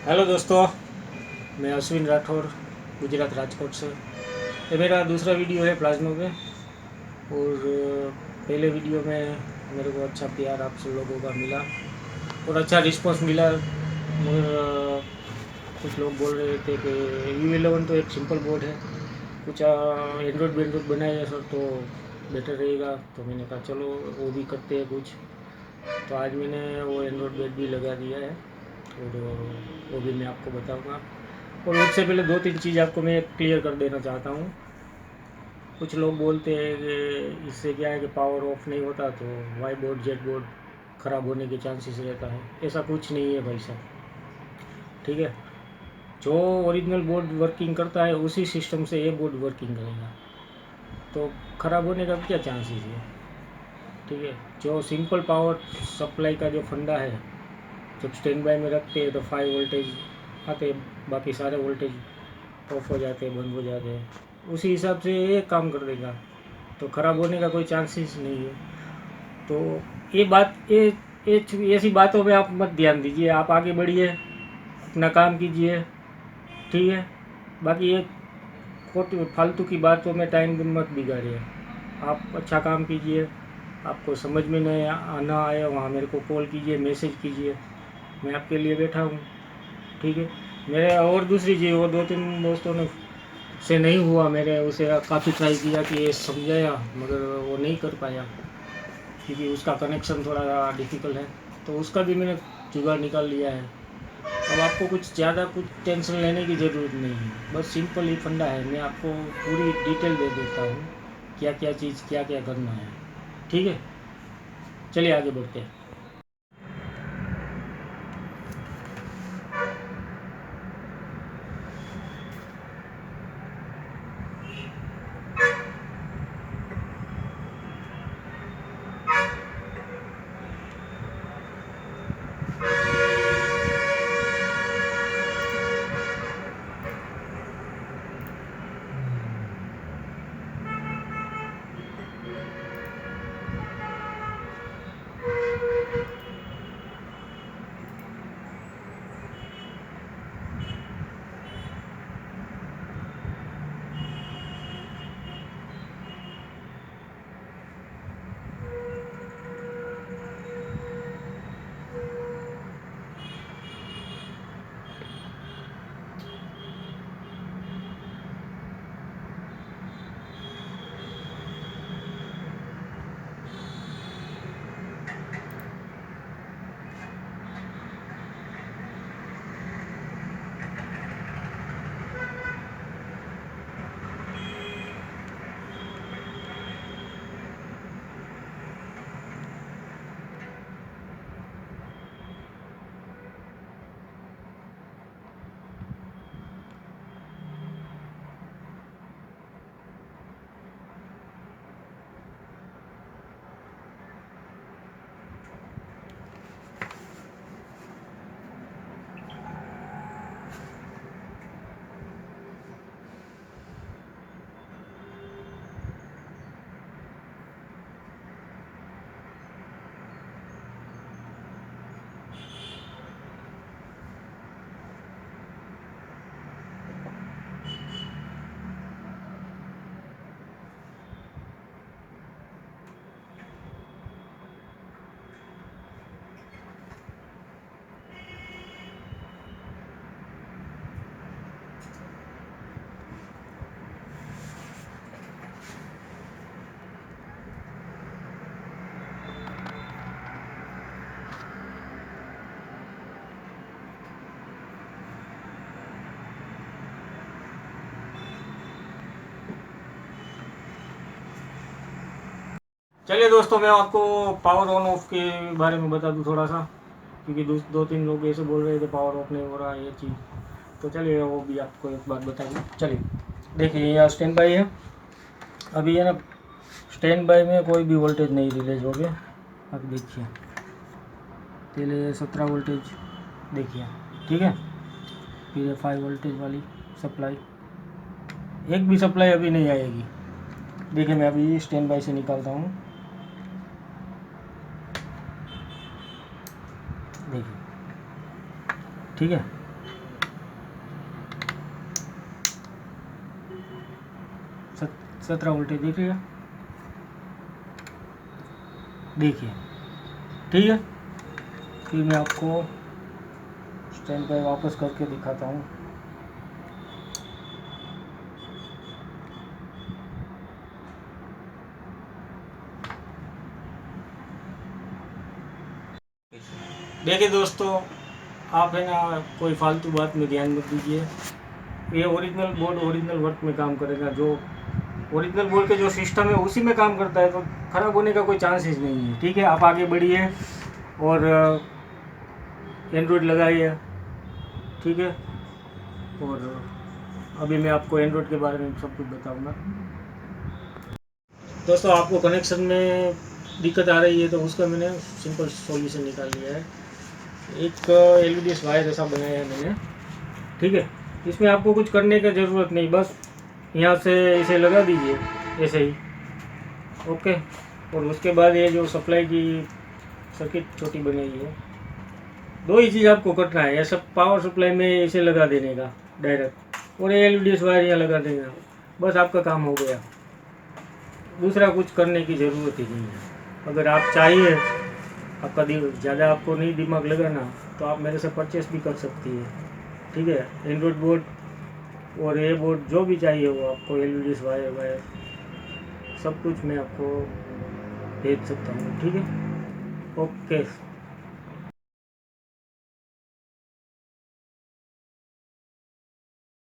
Hello दोस्तों, मैं अश्विन राठौर गुजरात राजकोट से। ये मेरा दूसरा वीडियो है प्लाज्मा पे। और पहले वीडियो में मेरे को अच्छा प्यार आप सब लोगों का मिला और अच्छा रिस्पांस मिला। मगर कुछ लोग बोल रहे थे कि U11 तो एक सिंपल बोर्ड है, कुछ एंड्रॉयड वेंड्रॉयड बनाए सर तो बेटर रहेगा। तो मैंने कहा चलो वो भी करते हैं कुछ। तो आज मैंने वो एंड्रॉयड बेड भी लगा दिया है और वो भी मैं आपको बताऊंगा। और उससे पहले दो तीन चीज़ आपको मैं क्लियर कर देना चाहता हूँ। कुछ लोग बोलते हैं कि इससे क्या है कि पावर ऑफ नहीं होता तो वाई बोर्ड जेड बोर्ड ख़राब होने के चांसेस रहता है। ऐसा कुछ नहीं है भाई साहब, ठीक है। जो ओरिजिनल बोर्ड वर्किंग करता है उसी सिस्टम से ये बोर्ड वर्किंग करेगा, तो ख़राब होने का क्या चांसेस है, ठीक है। जो सिंपल पावर सप्लाई का जो फंडा है, जब स्टैंड बाय में रखते हैं तो 5 वोल्टेज आते हैं, बाकी सारे वोल्टेज ऑफ हो जाते हैं, बंद हो जाते हैं, उसी हिसाब से ये काम कर देगा, तो ख़राब होने का कोई चांसेस नहीं है। तो ये बात ये ऐसी बातों पे आप मत ध्यान दीजिए, आप आगे बढ़िए, अपना काम कीजिए, ठीक है। बाकी ये खोटी फालतू की बातों में टाइम मत बिगाड़िए, आप अच्छा काम कीजिए। आपको समझ में नहीं आना आए वहाँ मेरे को कॉल कीजिए, मैसेज कीजिए, मैं आपके लिए बैठा हूँ, ठीक है। मेरे और दूसरी चीज़, वो दो तीन दोस्तों ने से नहीं हुआ, मैंने उसे काफ़ी ट्राई किया कि ये समझाया, मगर वो नहीं कर पाया क्योंकि उसका कनेक्शन थोड़ा डिफ़िकल्ट है। तो उसका भी मैंने जुगाड़ निकाल लिया है। अब आपको कुछ ज़्यादा कुछ टेंशन लेने की ज़रूरत नहीं है, बस सिंपल ही फंडा है। मैं आपको पूरी डिटेल दे देता हूँ, क्या क्या चीज़ क्या क्या करना है, ठीक है। चलिए आगे बढ़ते हैं। चलिए दोस्तों, मैं आपको पावर ऑन ऑफ के बारे में बता दूं थोड़ा सा, क्योंकि दो तीन लोग ऐसे बोल रहे थे पावर ऑफ नहीं हो रहा ये चीज़। तो चलिए वो भी आपको एक बात बताइए। चलिए देखिए, यहाँ स्टैंड बाई है, अभी है ना, स्टैंड बाई में कोई भी वोल्टेज नहीं रिलीज हो गया। अब देखिए, पहले 17 वोल्टेज देखिए, ठीक है। फिर 5 वोल्टेज वाली सप्लाई, एक भी सप्लाई अभी नहीं आएगी। देखिए मैं अभी स्टैंड बाई से निकालता हूँ, देखिए, ठीक है। 17 वोल्टेज दिख रही है, देखिए। ठीक है, फिर मैं आपको स्टैंड बाय वापस करके दिखाता हूँ। देखिए दोस्तों, आप है ना कोई फालतू बात में ध्यान मत दीजिए। ये ओरिजिनल बोर्ड ओरिजिनल वर्क में काम करेगा। जो ओरिजिनल बोर्ड के जो सिस्टम है उसी में काम करता है, तो ख़राब होने का कोई चांसेस नहीं है। ठीक है, आप आगे बढ़िए और एंड्रॉयड लगाइए। ठीक है, और अभी मैं आपको एंड्रॉयड के बारे में सब कुछ बताऊंगा। दोस्तों, आपको कनेक्शन में दिक्कत आ रही है तो उसका मैंने सिंपल सॉल्यूशन निकाल लिया है। एक एलईडी वायर ऐसा बनाया है मैंने। ठीक है, इसमें आपको कुछ करने की ज़रूरत नहीं, बस यहाँ से इसे लगा दीजिए ऐसे ही। ओके, और उसके बाद ये जो सप्लाई की सर्किट छोटी बनाई है, दो ही चीज़ आपको करना है। ये सब पावर सप्लाई में इसे लगा देने का डायरेक्ट, और ये एलईडी वायर यहाँ लगा देगा, बस आपका काम हो गया। दूसरा कुछ करने की ज़रूरत ही नहीं है। अगर आप चाहिए, आपका ज़्यादा आपको नहीं दिमाग लगाना, तो आप मेरे से परचेस भी कर सकती है। ठीक है, एंड्रॉयड बोर्ड और ये बोर्ड जो भी चाहिए वो आपको, एलईडी वायर सब कुछ मैं आपको भेज सकता हूँ। ठीक है, ओके।